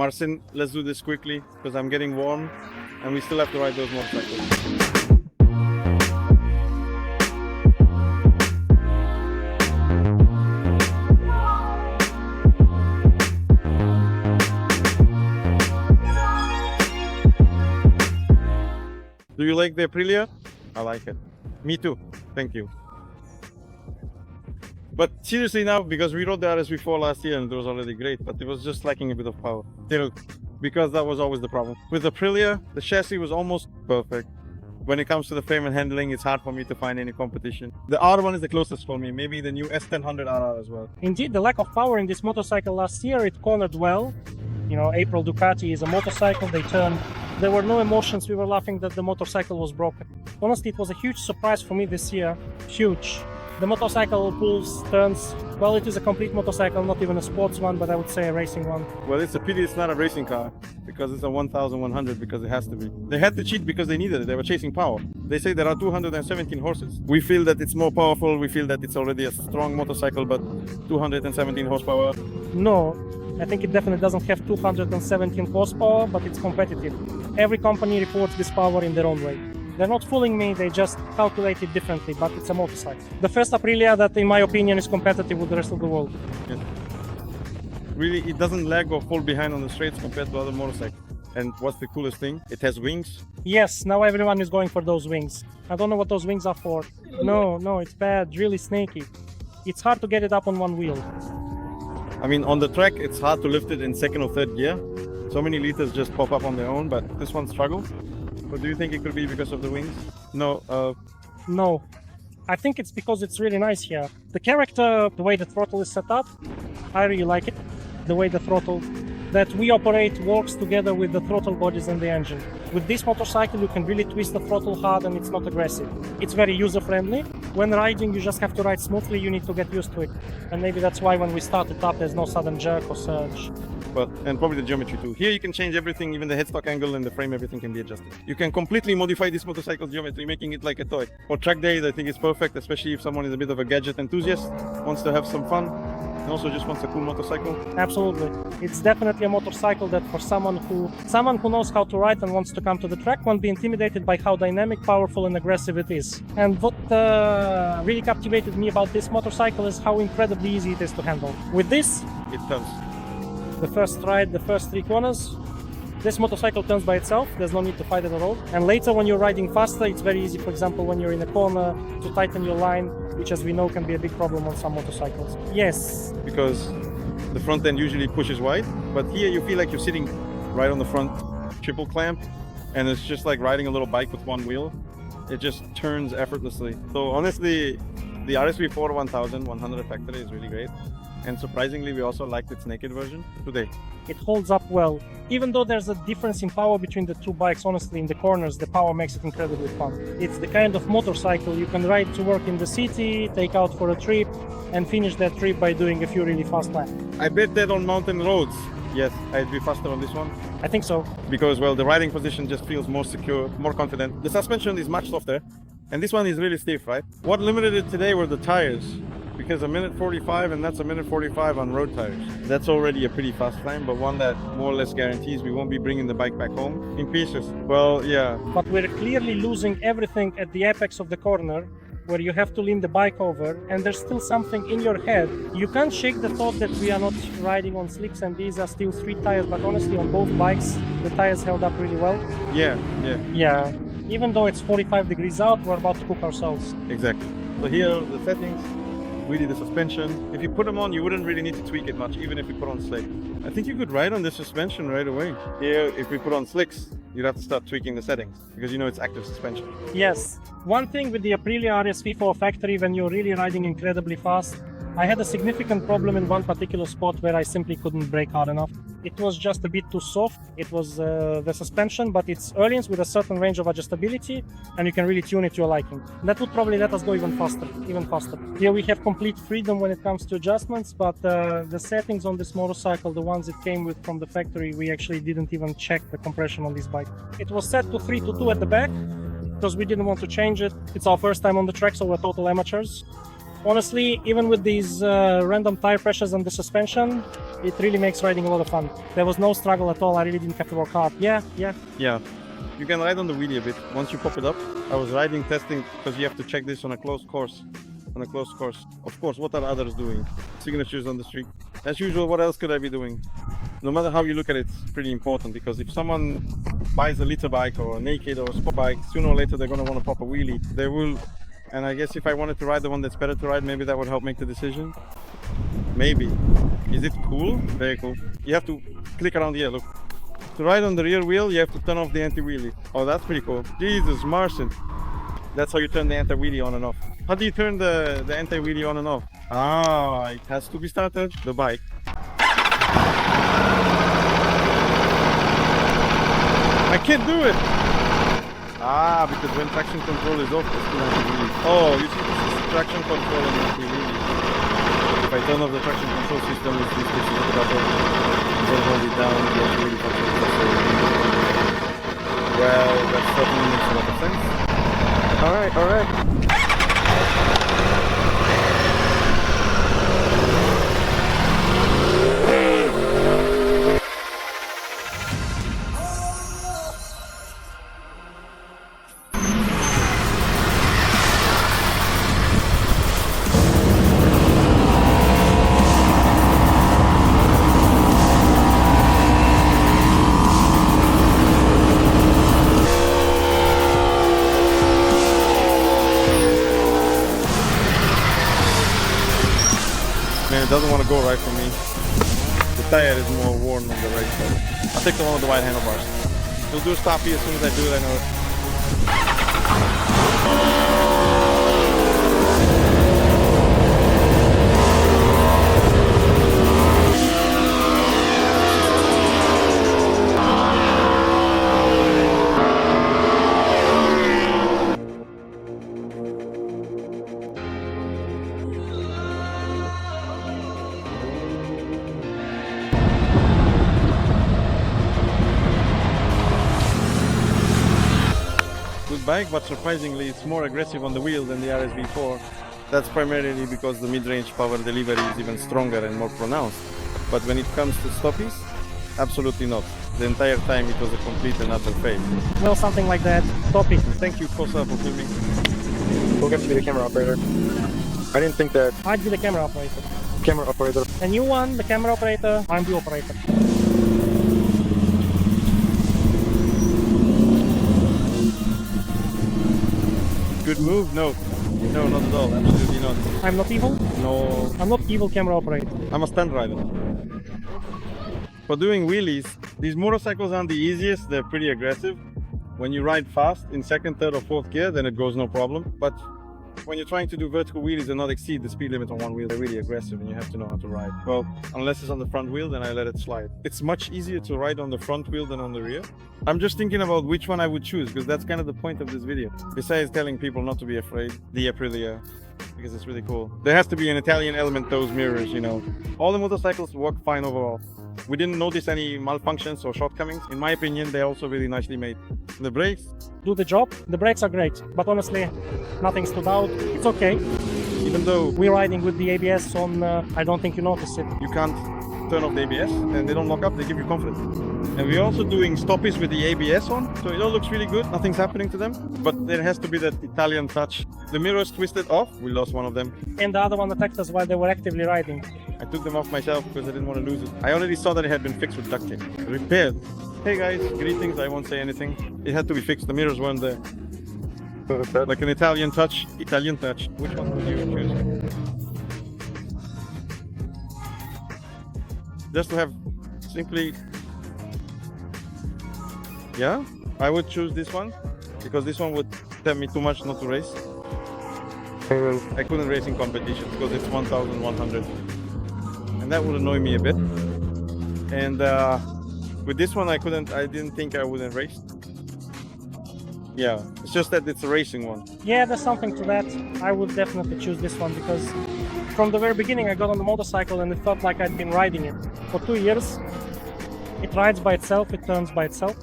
Marcin, let's do this quickly because I'm getting warm and we still have to ride those motorcycles. Do you like the Aprilia? I like it. Me too. Thank you. But seriously now, because we rode the RSV4 last year and it was already great, but it was just lacking a bit of power. Still, because that was always the problem. With Aprilia, the chassis was almost perfect. When it comes to the frame and handling, it's hard for me to find any competition. The R1 is the closest for me, maybe the new S1000 RR as well. Indeed, the lack of power in this motorcycle last year, it cornered well. You know, April Ducati is a motorcycle, they turned. There were no emotions, we were laughing that the motorcycle was broken. Honestly, it was a huge surprise for me this year, huge. The motorcycle pulls, turns, well, it is a complete motorcycle, not even a sports one, but I would say a racing one. Well, it's a pity it's not a racing car, because it's a 1100, because it has to be. They had to cheat because they needed it, they were chasing power. They say there are 217 horses. We feel that it's more powerful, we feel that it's already a strong motorcycle, but 217 horsepower. No, I think it definitely doesn't have 217 horsepower, but it's competitive. Every company reports this power in their own way. They're not fooling me, they just calculate it differently, but it's a motorcycle. The first Aprilia that, in my opinion, is competitive with the rest of the world. Yes. Really, it doesn't lag or fall behind on the straights compared to other motorcycles. And what's the coolest thing? It has wings. Yes, now everyone is going for those wings. I don't know what those wings are for. No, it's bad, really snaky. It's hard to get it up on one wheel. I mean, on the track, it's hard to lift it in second or third gear. So many liters just pop up on their own, but this one struggles. But do you think it could be because of the wings? No. No. I think it's because it's really nice here. The character, the way the throttle is set up, I really like it. The way the throttle that we operate works together with the throttle bodies and the engine. With this motorcycle, you can really twist the throttle hard and it's not aggressive. It's very user-friendly. When riding, you just have to ride smoothly, you need to get used to it. And maybe that's why when we start it up, there's no sudden jerk or surge. But, and probably the geometry too. Here you can change everything, even the headstock angle and the frame, everything can be adjusted. You can completely modify this motorcycle's geometry, making it like a toy. For track days, I think it's perfect, especially if someone is a bit of a gadget enthusiast, wants to have some fun, and also just wants a cool motorcycle. Absolutely. It's definitely a motorcycle that for someone who knows how to ride and wants to come to the track won't be intimidated by how dynamic, powerful and aggressive it is. And what really captivated me about this motorcycle is how incredibly easy it is to handle. With this, it turns. The first ride, the first 3 corners, this motorcycle turns by itself, there's no need to fight it at all. And later when you're riding faster, it's very easy, for example, when you're in a corner, to tighten your line, which as we know can be a big problem on some motorcycles. Yes. Because the front end usually pushes wide, but here you feel like you're sitting right on the front triple clamp, and it's just like riding a little bike with one wheel. It just turns effortlessly. So honestly, the RSV4 1100 Factory is really great. And surprisingly, we also liked its naked version today. It holds up well. Even though there's a difference in power between the two bikes, honestly, in the corners, the power makes it incredibly fun. It's the kind of motorcycle you can ride to work in the city, take out for a trip, and finish that trip by doing a few really fast laps. I bet that on mountain roads, yes, I'd be faster on this one. I think so. Because, well, the riding position just feels more secure, more confident. The suspension is much softer, and this one is really stiff, right? What limited it today were the tires. Because a minute 45, and that's a minute 45 on road tires. That's already a pretty fast time, but one that more or less guarantees we won't be bringing the bike back home in pieces. Well, yeah. But we're clearly losing everything at the apex of the corner, where you have to lean the bike over, and there's still something in your head. You can't shake the thought that we are not riding on slicks, and these are still street tires, but honestly, on both bikes, the tires held up really well. Yeah. Even though it's 45 degrees out, we're about to cook ourselves. Exactly. So here are the settings. Really the suspension. If you put them on, you wouldn't really need to tweak it much, even if you put on slicks. I think you could ride on the suspension right away. Here, if we put on slicks, you'd have to start tweaking the settings, because you know it's active suspension. Yes. One thing with the Aprilia RSV4 Factory, when you're really riding incredibly fast, I had a significant problem in one particular spot where I simply couldn't brake hard enough. It was just a bit too soft. It was the suspension, but it's Erlins with a certain range of adjustability, and you can really tune it to your liking. That would probably let us go even faster. Here we have complete freedom when it comes to adjustments, but the settings on this motorcycle, the ones it came with from the factory, we actually didn't even check the compression on this bike. It was set to 3-2 at the back, because we didn't want to change it. It's our first time on the track, so we're total amateurs. Honestly, even with these random tire pressures on the suspension, it really makes riding a lot of fun. There was no struggle at all. I really didn't have to work hard. Yeah. Yeah, you can ride on the wheelie a bit once you pop it up. I was riding, testing, because you have to check this on a closed course. Of course, what are others doing? Signatures on the street. As usual, what else could I be doing? No matter how you look at it, it's pretty important, because if someone buys a liter bike or a naked or a sport bike, sooner or later they're going to want to pop a wheelie. They will. And I guess if I wanted to ride the one that's better to ride, maybe that would help make the decision. Maybe. Is it cool? Very cool. You have to click around here, look. To ride on the rear wheel, you have to turn off the anti-wheelie. Oh, that's pretty cool. Jesus, Martian. That's how you turn the anti-wheelie on and off. How do you turn the anti-wheelie on and off? Ah, it has to be started. The bike. I can't do it! Ah, because when traction control is off, it's still anti-wheelie. Oh, you see, this is traction control and anti-wheelie. If I turn off the traction control system, this is the button. Then hold it down, the anti-wheelie control is also. Well, that certainly makes a lot of sense. Alright. Man, it doesn't want to go right for me. The tire is more worn on the right side. I'll take the one with the wide handlebars. We'll do a stop here as soon as I do it, I know it. Bike, but surprisingly it's more aggressive on the wheel than the RSV4. That's primarily because the mid-range power delivery is even stronger and more pronounced. But when it comes to stoppies, absolutely not. The entire time it was a complete and utter fail. Well, something like that. Topic. Thank you, Kosa, for filming. Who gets to be the camera operator? I didn't think that. I'd be the camera operator. Camera operator. And you want the camera operator, I'm the operator. Good move? No. No, not at all. Absolutely not. I'm not evil? No. I'm not evil camera operator. I'm a stunt rider. For doing wheelies, these motorcycles aren't the easiest. They're pretty aggressive. When you ride fast in second, third or fourth gear, then it goes no problem. But when you're trying to do vertical wheelies and not exceed the speed limit on one wheel, they're really aggressive and you have to know how to ride. Well, unless it's on the front wheel, then I let it slide. It's much easier to ride on the front wheel than on the rear. I'm just thinking about which one I would choose, because that's kind of the point of this video. Besides telling people not to be afraid, the Aprilia, because it's really cool. There has to be an Italian element to those mirrors, you know. All the motorcycles work fine overall. We didn't notice any malfunctions or shortcomings. In my opinion, they're also really nicely made. The brakes do the job. The brakes are great, but honestly, nothing stood out. It's okay. Even though we're riding with the ABS on, I don't think you notice it. You can't turn off the ABS and they don't lock up, they give you confidence. And we're also doing stoppies with the ABS on, so it all looks really good, nothing's happening to them. But there has to be that Italian touch. The mirrors twisted off, we lost one of them. And the other one attacked us while they were actively riding. I took them off myself because I didn't want to lose it. I already saw that it had been fixed with duct tape. Repaired. Hey guys, greetings, I won't say anything. It had to be fixed, the mirrors weren't there. Like an Italian touch. Which one would you choose? Just to have simply... Yeah, I would choose this one because this one would tell me too much not to race. I couldn't race in competition because it's 1,100 and that would annoy me a bit. And with this one I didn't think I wouldn't race. Yeah, it's just that it's a racing one. Yeah, there's something to that. I would definitely choose this one because from the very beginning I got on the motorcycle and it felt like I'd been riding it for 2 years. It rides by itself, it turns by itself.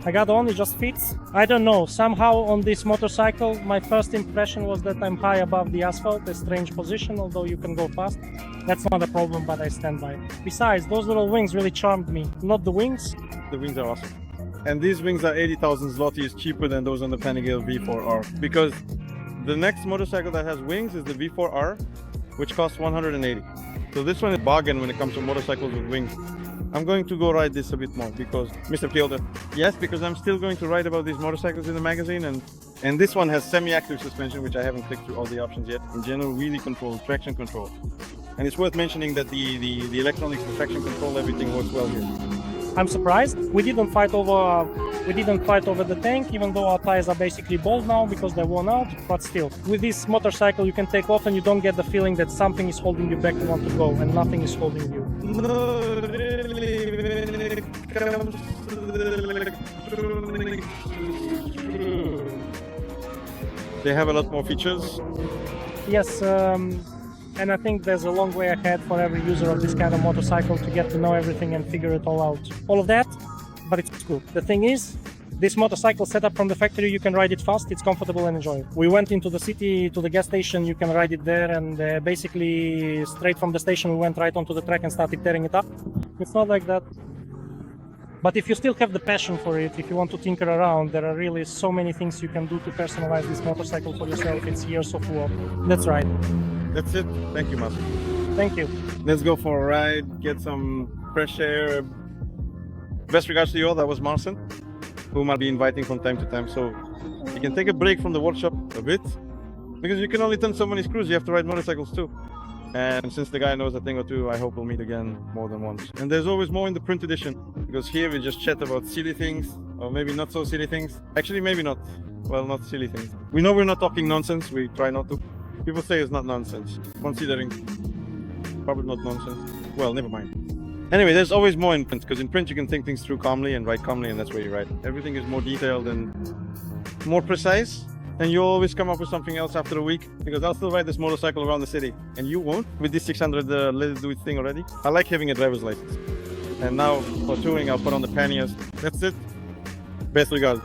I got on, it just fits. I don't know, somehow on this motorcycle, my first impression was that I'm high above the asphalt, a strange position, although you can go fast. That's not a problem, but I stand by it. Besides, those little wings really charmed me. Not the wings. The wings are awesome. And these wings are 80,000 zlotys cheaper than those on the Panigale V4R. Because the next motorcycle that has wings is the V4R, which costs 180. So this one is a bargain when it comes to motorcycles with wings. I'm going to go ride this a bit more because, Mr. Kilder, yes, because I'm still going to write about these motorcycles in the magazine, and this one has semi-active suspension, which I haven't clicked through all the options yet. In general, wheelie control, traction control. And it's worth mentioning that the electronics, the traction control, everything works well here. I'm surprised. We didn't fight over the tank, even though our tires are basically bald now because they're worn out, but still. With this motorcycle you can take off and you don't get the feeling that something is holding you back to want to go, and nothing is holding you. They have a lot more features. Yes, and I think there's a long way ahead for every user of this kind of motorcycle to get to know everything and figure it all out. All of that, but it's cool. The thing is, this motorcycle set up from the factory, you can ride it fast, it's comfortable and enjoyable. We went into the city to the gas station, you can ride it there, and basically straight from the station we went right onto the track and started tearing it up. It's not like that. But if you still have the passion for it, if you want to tinker around, there are really so many things you can do to personalize this motorcycle for yourself. It's years of work. That's right. That's it. Thank you, Master. Thank you. Let's go for a ride, get some fresh air. Best regards to you all. That was Marcin, whom I'll be inviting from time to time. So you can take a break from the workshop a bit, because you can only turn so many screws. You have to ride motorcycles too. And since the guy knows a thing or two, I hope we'll meet again more than once. And there's always more in the print edition, because here we just chat about silly things, or maybe not so silly things. Actually, maybe not. Well, not silly things. We know we're not talking nonsense. We try not to. People say it's not nonsense, considering probably not nonsense. Well, never mind. Anyway, there's always more in print, because in print you can think things through calmly and write calmly, and that's where you write. Everything is more detailed and more precise. And you'll always come up with something else after a week, because I'll still ride this motorcycle around the city, and you won't with this 600 let it do its thing already. I like having a driver's license, and now for touring I'll put on the panniers. That's it. Best regards.